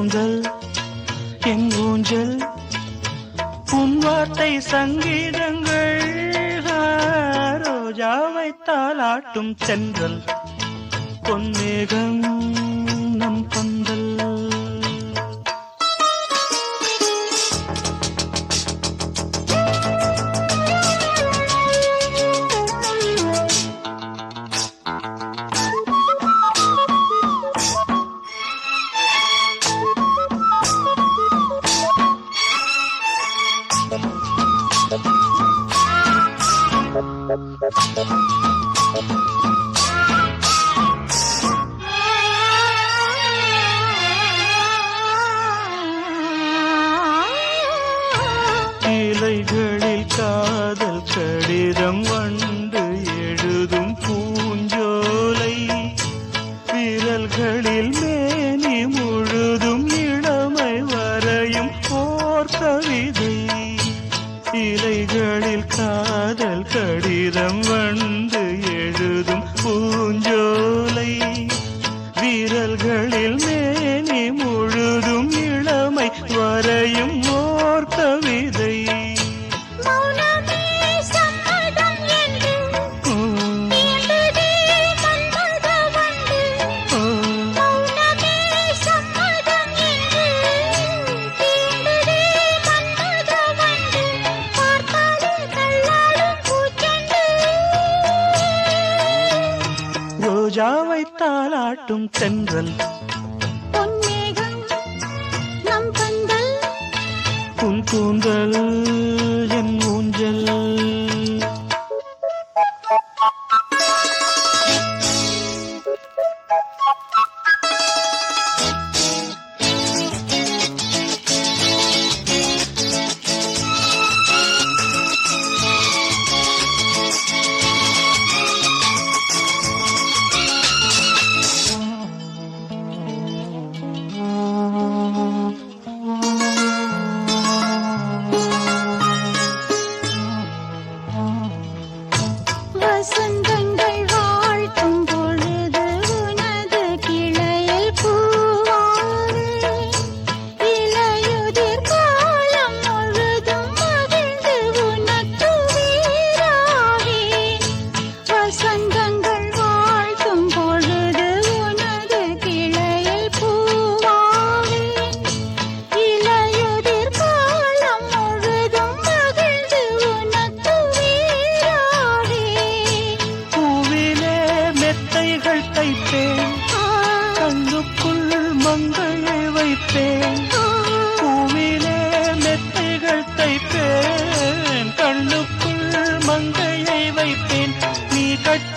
கூந்தல் என் ஊஞ்சல் உன் வார்த்தை சங்கீதங்கள் ரோஜாவை தாலாட்டும் தென்றல் பொன்மேகம் நம் பந்தல் இலைகளில் காதல் கடிதம் வண்டு எழுதும் பூஞ்சோலை விரல்களில் மேனி முழுதும் இளமை வரையும் போர் கவிதை இலைகளில் காதல் கடிதம் வண்டு எழுதும் பூஞ்சோலை விரல்களில் மேனி முழுதும் இளமை வரையும் ஓர் கவிதை ரோஜாவை தாலாட்டும் தென்றல் பொன்மேகம் நம் பந்தல் உன் கூந்தல் என் ஊஞ்சல் வசந்தங்கள் வாழ்த்தும் பொழுது உனது கிளையில் பூவாறு இலையுதிர் காலம் முழுதும் மகிழ்ந்து உனக்கு வீராவே வசந்தங்கள் வாழ்த்தும் பொழுது உனது கிளையில் பூவாறு இலையுதிர் காலம் முழுதும் மகிழ்ந்து உனக்கு வீராவே பூவிலே மெத்தைகள் தைப்பேன் கண்ணுக்குள் மங்கையை வைப்பேன் பூவிலே மெத்தைகள் தைப்பேன் கண்ணுக்குள் மங்கையை வைப்பேன் நீ கட்ட